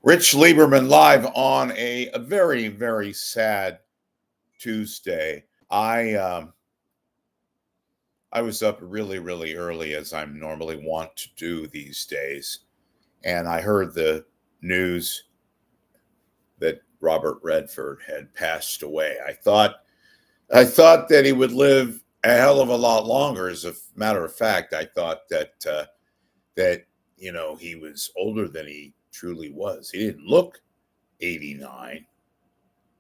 Rich Lieberman live on a very, very sad Tuesday. I was up really, really early as I'm normally want to do these days, and I heard the news that Robert Redford had passed away. I thought that he would live a hell of a lot longer. As a matter of fact, I thought that he was older than he truly was. He didn't look 89,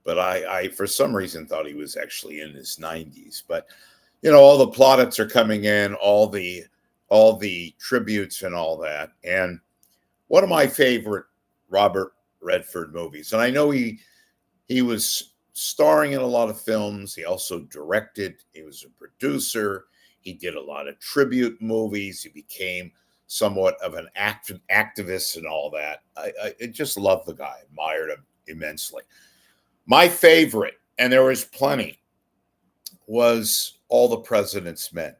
but I for some reason thought he was actually in his 90s. But all the plaudits are coming in, all the tributes and all that. And one of my favorite Robert Redford movies, and I know he was starring in a lot of films. He also directed. He was a producer. He did a lot of tribute movies. He became somewhat of an activist and all that. I just love the guy, admired him immensely. My favorite, and there was plenty, was All the President's Men.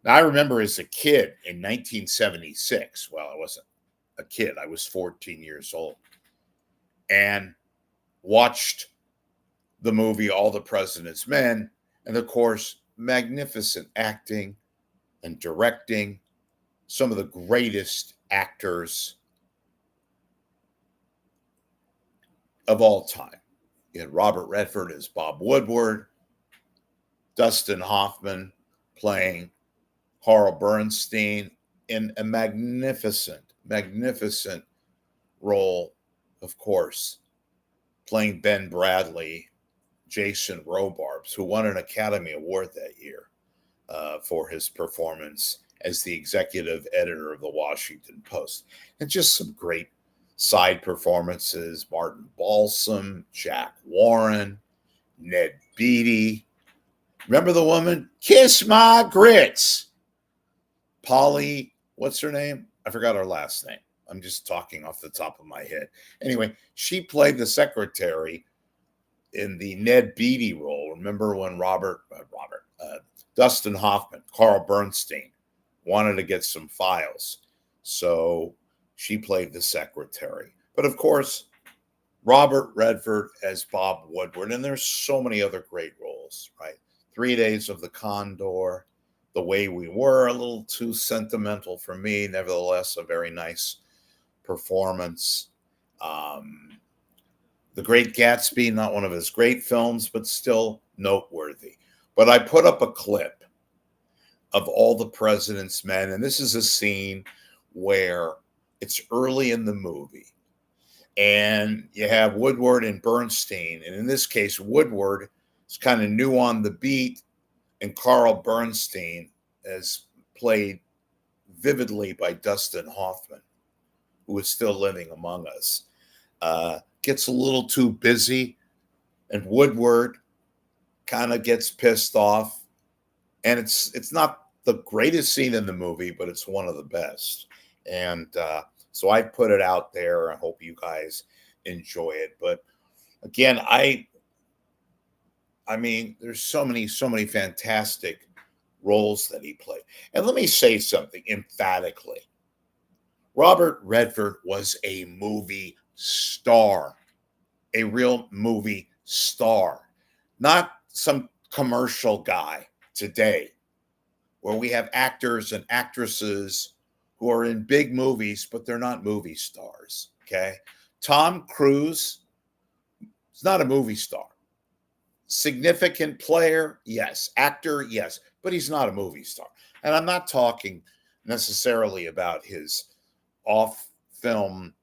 Now, I remember as a kid in 1976, well, I wasn't a kid, I was 14 years old, and watched the movie All the President's Men, and of course, magnificent acting and directing, some of the greatest actors of all time. You had Robert Redford as Bob Woodward, Dustin Hoffman playing Harl Bernstein in a magnificent, magnificent role, of course, playing Ben Bradley, Jason Robarbs, who won an Academy Award that year for his performance as the executive editor of the Washington Post. And just some great side performances: Martin Balsam, Jack Warren, Ned Beatty. Remember the woman? Kiss my grits. Polly, what's her name? I forgot her last name. I'm just talking off the top of my head. Anyway, she played the secretary in the Ned Beatty role. Remember when Dustin Hoffman, Carl Bernstein, wanted to get some files. So she played the secretary. But of course, Robert Redford as Bob Woodward. And there's so many other great roles, right? 3 Days of the Condor, The Way We Were, a little too sentimental for me. Nevertheless, a very nice performance. The Great Gatsby, not one of his great films, but still noteworthy. But I put up a clip of All the President's Men, and this is a scene where it's early in the movie, and you have Woodward and Bernstein, and in this case, Woodward is kind of new on the beat, and Carl Bernstein is played vividly by Dustin Hoffman, who is still living among us. Gets a little too busy, and Woodward kind of gets pissed off, and it's not the greatest scene in the movie, but it's one of the best. And so I put it out there. I hope you guys enjoy it. But again, I mean, there's so many fantastic roles that he played. And let me say something emphatically. Robert Redford was a movie star, a real movie star, not some commercial guy today where we have actors and actresses who are in big movies, but they're not movie stars, okay? Tom Cruise is not a movie star. Significant player, yes. Actor, yes. But he's not a movie star. And I'm not talking necessarily about his off-film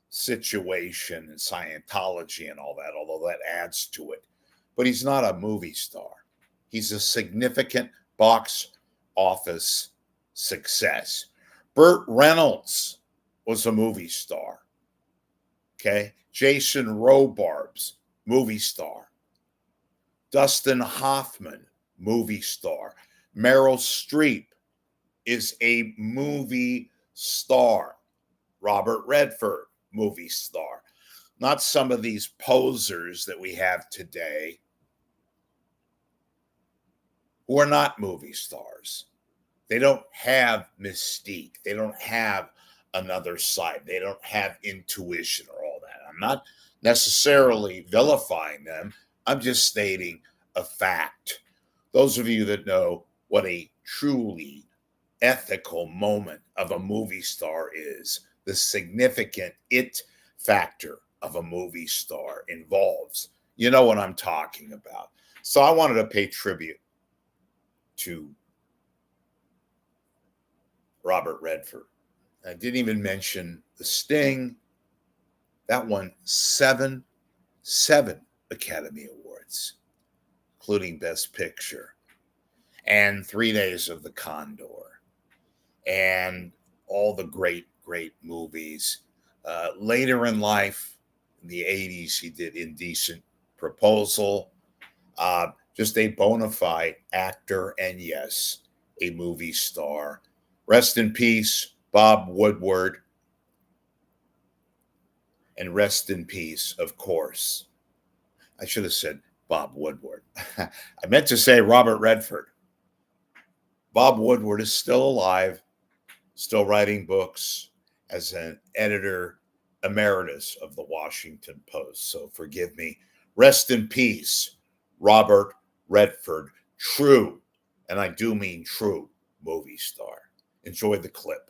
situation and Scientology and all that, although that adds to it. But he's not a movie star. He's a significant box office success. Burt Reynolds was a movie star. Okay. Jason Robarbs, movie star. Dustin Hoffman, movie star. Meryl Streep is a movie star. Robert Redford, movie star. Not some of these posers that we have today who are not movie stars. They don't have mystique. They don't have another side. They don't have intuition or all that. I'm not necessarily vilifying them. I'm just stating a fact. Those of you that know what a truly ethical moment of a movie star is, the significant it factor of a movie star involves, you know what I'm talking about. So I wanted to pay tribute to Robert Redford. I didn't even mention The Sting. That won seven Academy Awards, including Best Picture, and 3 Days of the Condor, and all the great movies. Later in life, in the 80s, he did Indecent Proposal. Just a bona fide actor, and yes, a movie star. Rest in peace, Bob Woodward. And rest in peace, of course. I should have said Bob Woodward. I meant to say Robert Redford. Bob Woodward is still alive, still writing books as an editor emeritus of the Washington Post. So forgive me. Rest in peace, Robert Redford. True, and I do mean true, movie star. Enjoy the clip.